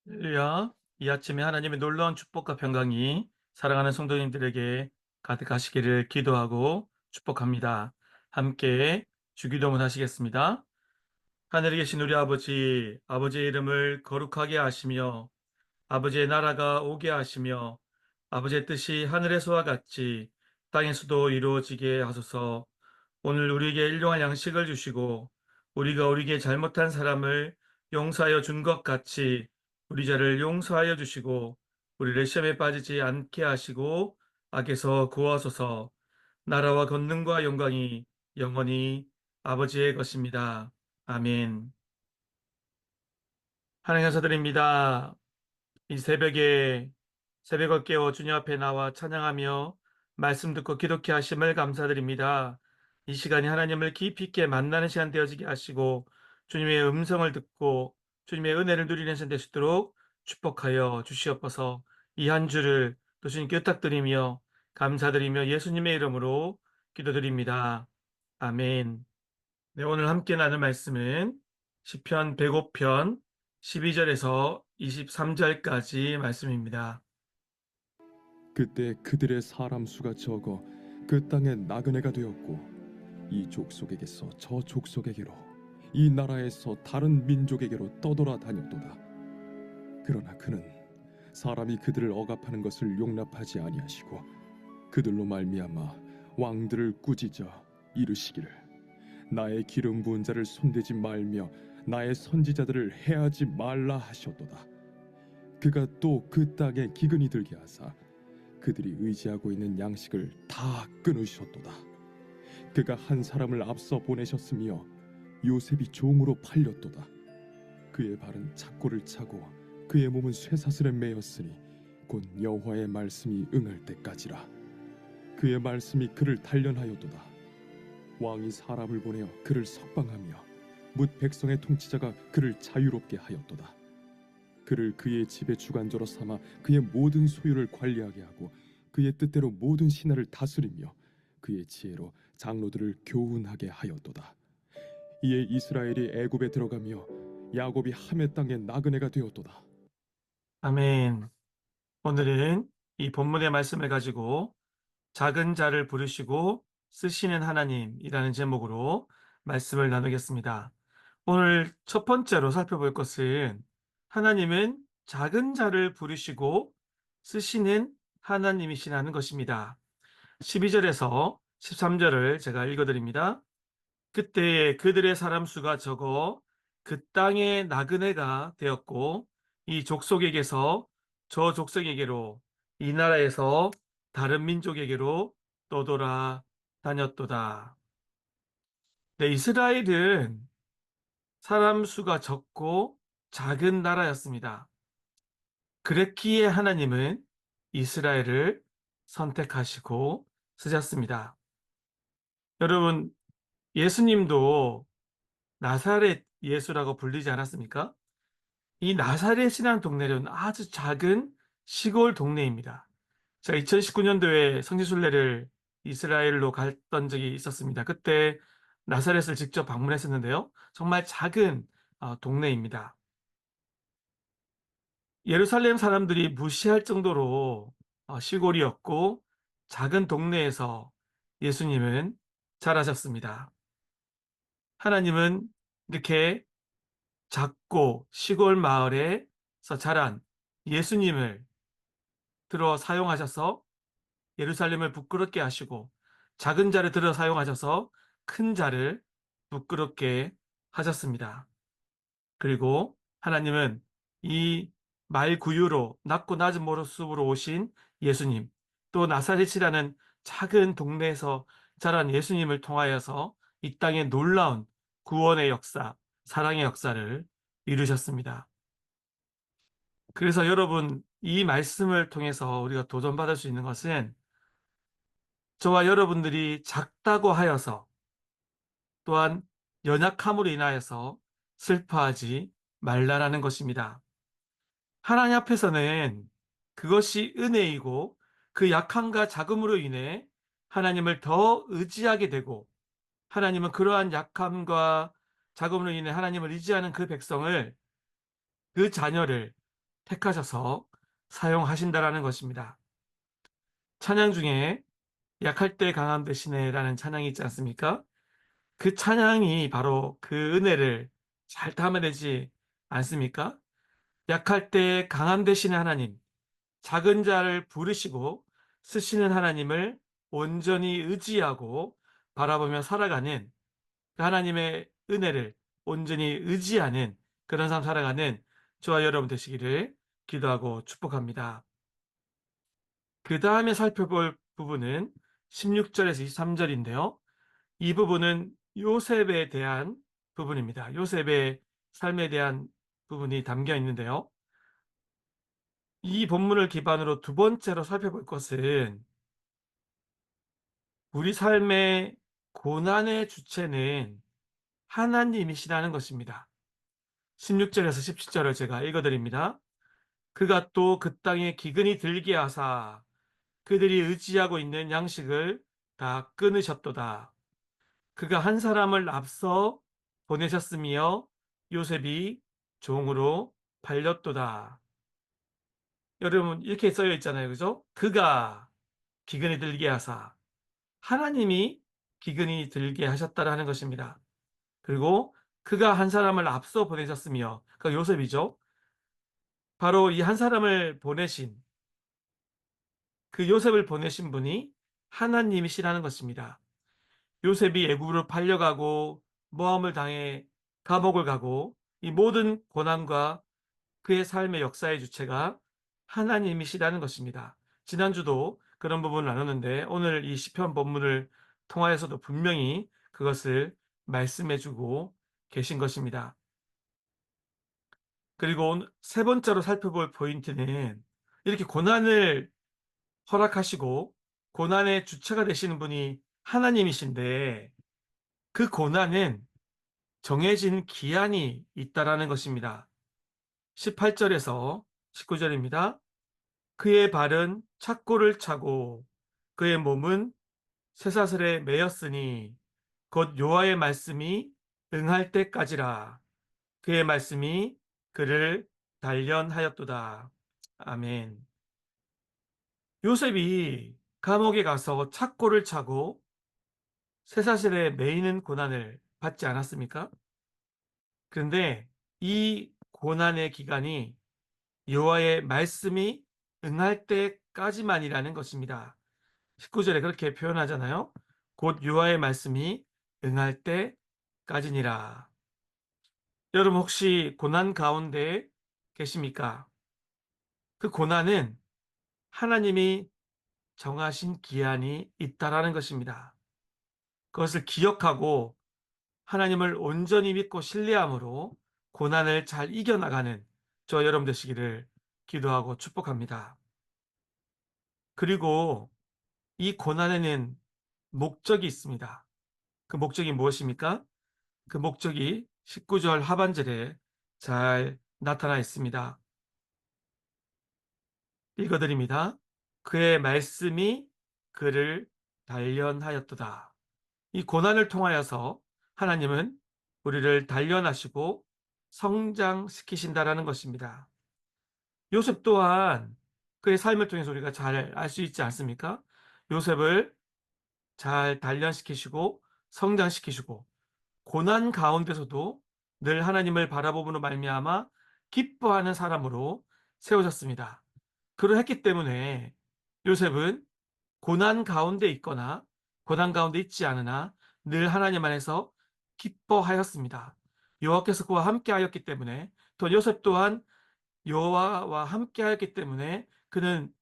할렐루야. 이 아침에 하나님의 놀라운 축복과 평강이 사랑하는 성도님들에게 가득하시기를 기도하고 축복합니다. 함께 주기도문 하시겠습니다. 하늘에 계신 우리 아버지, 아버지의 이름을 거룩하게 하시며 아버지의 나라가 오게 하시며 아버지의 뜻이 하늘에서와 같이 땅에서도 이루어지게 하소서. 오늘 우리에게 일용할 양식을 주시고 우리가 우리에게 잘못한 사람을 용서하여 준 것 같이 우리 죄를 용서하여 주시고 우리를 시험에 빠지지 않게 하시고 악에서 구하소서. 나라와 권능과 영광이 영원히 아버지의 것입니다. 아멘. 하나님 감사드립니다. 이 새벽에 새벽을 깨워 주님 앞에 나와 찬양하며 말씀 듣고 기독케 하심을 감사드립니다. 이 시간이 하나님을 깊이 있게 만나는 시간 되어지게 하시고 주님의 음성을 듣고 주님의 은혜를 누리는 시간 될 수 있도록 축복하여 주시옵소서. 이 한 주를 또 주님께 부탁드리며 감사드리며 예수님의 이름으로 기도드립니다. 아멘. 네, 오늘 함께 나눌 말씀은 시편 105편 12절에서 23절까지 말씀입니다. 그때 그들의 사람 수가 적어 그 땅에 나그네가 되었고 이 족속에게서 저 족속에게로 이 나라에서 다른 민족에게로 떠돌아 다녔도다. 그러나 그는 사람이 그들을 억압하는 것을 용납하지 아니하시고 그들로 말미암아 왕들을 꾸짖어 이르시기를 나의 기름 부은 자를 손대지 말며 나의 선지자들을 해하지 말라 하셨도다. 그가 또 그 땅에 기근이 들게 하사 그들이 의지하고 있는 양식을 다 끊으셨도다. 그가 한 사람을 앞서 보내셨으며 요셉이 종으로 팔렸도다. 그의 발은 착고를 차고 그의 몸은 쇠사슬에 매였으니 곧 여호와의 말씀이 응할 때까지라. 그의 말씀이 그를 단련하였도다. 왕이 사람을 보내어 그를 석방하며 뭇 백성의 통치자가 그를 자유롭게 하였도다. 그를 그의 집의 주관자로 삼아 그의 모든 소유를 관리하게 하고 그의 뜻대로 모든 신하를 다스리며 그의 지혜로 장로들을 교훈하게 하였도다. 이에 이스라엘이 애굽에 들어가며 야곱이 함의 땅에 나그네가 되었도다. 아멘. 오늘은 이 본문의 말씀을 가지고 작은 자를 부르시고 쓰시는 하나님이라는 제목으로 말씀을 나누겠습니다. 오늘 첫 번째로 살펴볼 것은 하나님은 작은 자를 부르시고 쓰시는 하나님이시라는 것입니다. 12절에서 13절을 제가 읽어드립니다. 그때에 그들의 사람 수가 적어 그 땅에 나그네가 되었고 이 족속에게서 저 족속에게로 이 나라에서 다른 민족에게로 떠돌아 다녔도다. 네, 이스라엘은 사람 수가 적고 작은 나라였습니다. 그랬기에 하나님은 이스라엘을 선택하시고 쓰셨습니다. 여러분, 예수님도 나사렛 예수라고 불리지 않았습니까? 이 나사렛이라는 동네는 아주 작은 시골 동네입니다. 제가 2019년도에 성지순례를 이스라엘로 갔던 적이 있었습니다. 그때 나사렛을 직접 방문했었는데요. 정말 작은 동네입니다. 예루살렘 사람들이 무시할 정도로 시골이었고 작은 동네에서 예수님은 자라셨습니다. 하나님은 이렇게 작고 시골 마을에서 자란 예수님을 들어 사용하셔서 예루살렘을 부끄럽게 하시고 작은 자를 들어 사용하셔서 큰 자를 부끄럽게 하셨습니다. 그리고 하나님은 이 말구유로 낮고 낮은 모습으로 오신 예수님, 또 나사렛이라는 작은 동네에서 자란 예수님을 통하여서 이 땅에 놀라운 구원의 역사, 사랑의 역사를 이루셨습니다. 그래서 여러분, 이 말씀을 통해서 우리가 도전받을 수 있는 것은 저와 여러분들이 작다고 하여서 또한 연약함으로 인하여서 슬퍼하지 말라라는 것입니다. 하나님 앞에서는 그것이 은혜이고 그 약함과 작음으로 인해 하나님을 더 의지하게 되고 하나님은 그러한 약함과 작음으로 인해 하나님을 의지하는 그 백성을 그 자녀를 택하셔서 사용하신다라는 것입니다. 찬양 중에 약할 때 강함 대신에라는 찬양이 있지 않습니까? 그 찬양이 바로 그 은혜를 잘 담아내지 않습니까? 약할 때 강함 되시는 하나님, 작은 자를 부르시고 쓰시는 하나님을 온전히 의지하고 바라보며 살아가는 그 하나님의 은혜를 온전히 의지하는 그런 삶 살아가는 저와 여러분 되시기를 기도하고 축복합니다. 그 다음에 살펴볼 부분은 16절에서 23절인데요. 이 부분은 요셉에 대한 부분입니다. 요셉의 삶에 대한 부분이 담겨 있는데요. 이 본문을 기반으로 두 번째로 살펴볼 것은 우리 삶의 고난의 주체는 하나님이시라는 것입니다. 16절에서 17절을 제가 읽어드립니다. 그가 또 그 땅에 기근이 들게 하사 그들이 의지하고 있는 양식을 다 끊으셨도다. 그가 한 사람을 앞서 보내셨으며 요셉이 종으로 팔렸도다. 여러분 이렇게 써여 있잖아요. 그죠? 그가 기근이 들게 하사 하나님이 기근이 들게 하셨다라는 것입니다. 그리고 그가 한 사람을 앞서 보내셨으며 그 요셉이죠. 바로 이 한 사람을 보내신 그 요셉을 보내신 분이 하나님이시라는 것입니다. 요셉이 애굽으로 팔려가고 모함을 당해 감옥을 가고 이 모든 고난과 그의 삶의 역사의 주체가 하나님이시라는 것입니다. 지난주도 그런 부분을 나눴는데 오늘 이 시편 본문을 통하여서도 분명히 그것을 말씀해 주고 계신 것입니다. 그리고 세 번째로 살펴볼 포인트는 이렇게 고난을 허락하시고 고난의 주체가 되시는 분이 하나님이신데 그 고난은 정해진 기한이 있다라는 것입니다. 18절에서 19절입니다. 그의 발은 착고를 차고 그의 몸은 쇠사슬에 매였으니 곧 여호와의 말씀이 응할 때까지라. 그의 말씀이 그를 단련하였도다. 아멘. 요셉이 감옥에 가서 착고를 차고 쇠사슬에 매이는 고난을 받지 않았습니까? 그런데 이 고난의 기간이 여호와의 말씀이 응할 때까지만이라는 것입니다. 19절에 그렇게 표현하잖아요. 곧 여호와의 말씀이 응할 때까지니라. 여러분 혹시 고난 가운데 계십니까? 그 고난은 하나님이 정하신 기한이 있다라는 것입니다. 그것을 기억하고 하나님을 온전히 믿고 신뢰함으로 고난을 잘 이겨나가는 저 여러분 되시기를 기도하고 축복합니다. 그리고 이 고난에는 목적이 있습니다. 그 목적이 무엇입니까? 그 목적이 19절 하반절에 잘 나타나 있습니다. 읽어드립니다. 그의 말씀이 그를 단련하였도다. 이 고난을 통하여서 하나님은 우리를 단련하시고 성장시키신다라는 것입니다. 요셉 또한 그의 삶을 통해서 우리가 잘 알 수 있지 않습니까? 요셉을 잘 단련시키시고 성장시키시고 고난 가운데서도 늘 하나님을 바라보므로 말미암아 기뻐하는 사람으로 세우셨습니다. 그러했기 때문에 요셉은 고난 가운데 있거나 고난 가운데 있지 않으나 늘 하나님 안에서 기뻐하였습니다. 여호와께서 그와 함께하였기 때문에 또 요셉 또한 여호와와 함께하였기 때문에 그는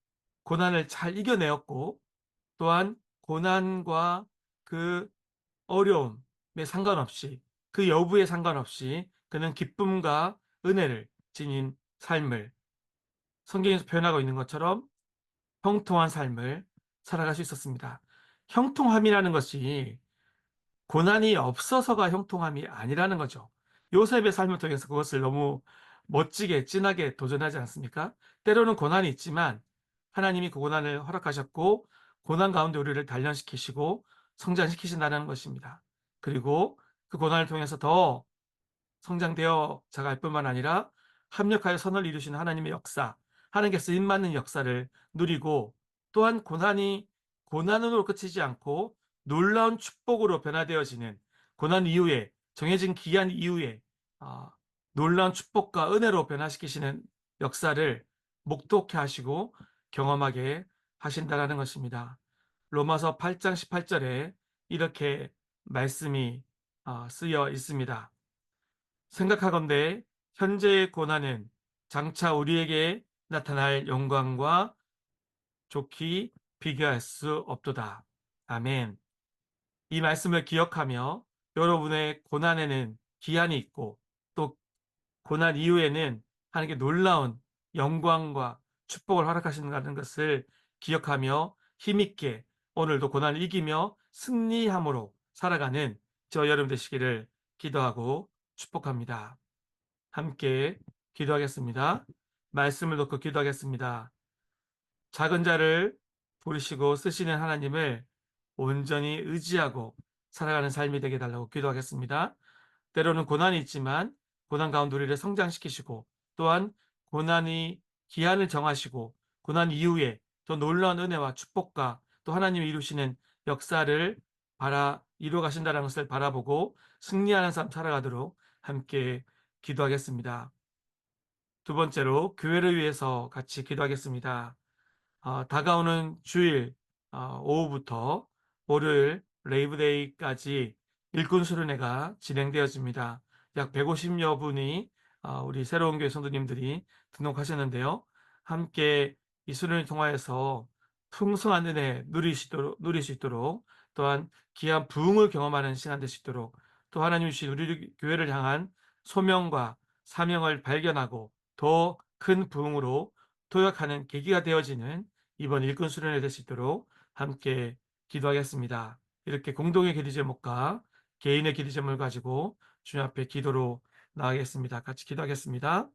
고난을 잘 이겨내었고 또한 고난과 그 어려움에 상관없이 그 여부에 상관없이 그는 기쁨과 은혜를 지닌 삶을 성경에서 표현하고 있는 것처럼 형통한 삶을 살아갈 수 있었습니다. 형통함이라는 것이 고난이 없어서가 형통함이 아니라는 거죠. 요셉의 삶을 통해서 그것을 너무 멋지게 진하게 도전하지 않습니까? 때로는 고난이 있지만 하나님이 그 고난을 허락하셨고 고난 가운데 우리를 단련시키시고 성장시키신다는 것입니다. 그리고 그 고난을 통해서 더 성장되어 자갈 뿐만 아니라 합력하여 선을 이루시는 하나님의 역사, 하나님께 쓰임받는 역사를 누리고, 또한 고난으로 그치지 않고 놀라운 축복으로 변화되어지는, 고난 이후에, 정해진 기한 이후에 아, 놀라운 축복과 은혜로 변화시키시는 역사를 목독해 하시고 경험하게 하신다라는 것입니다. 로마서 8장 18절에 이렇게 말씀이 쓰여 있습니다. 생각하건대 현재의 고난은 장차 우리에게 나타날 영광과 좋게 비교할 수 없도다. 아멘. 이 말씀을 기억하며 여러분의 고난에는 기한이 있고, 또 고난 이후에는 하나님께 놀라운 영광과 축복을 허락하신다는 것을 기억하며 힘있게 오늘도 고난을 이기며 승리함으로 살아가는 저 여러분 되시기를 기도하고 축복합니다. 함께 기도하겠습니다. 말씀을 놓고 기도하겠습니다. 작은 자를 부르시고 쓰시는 하나님을 온전히 의지하고 살아가는 삶이 되게 달라고 기도하겠습니다. 때로는 고난이 있지만 고난 가운데 우리를 성장시키시고, 또한 고난이 기한을 정하시고 고난 이후에 더 놀라운 은혜와 축복과 또 하나님이 이루시는 역사를 이루어 가신다는 것을 바라보고 승리하는 삶 살아가도록 함께 기도하겠습니다. 두 번째로 교회를 위해서 같이 기도하겠습니다. 다가오는 주일 오후부터 월요일 레이브데이까지 일꾼 수련회가 진행되어집니다. 약 150여 분이 우리 새로운 교회 성도님들이 등록하셨는데요. 함께 이 수련을 통하여서 풍성한 은혜 누릴 수 있도록, 또한 귀한 부흥을 경험하는 시간 될 수 있도록, 또 하나님 주신 우리 교회를 향한 소명과 사명을 발견하고 더 큰 부흥으로 도약하는 계기가 되어지는 이번 일꾼 수련회 될 수 있도록 함께 기도하겠습니다. 이렇게 공동의 기도 제목과 개인의 기도 제목을 가지고 주님 앞에 기도로 나가겠습니다. 같이 기도하겠습니다.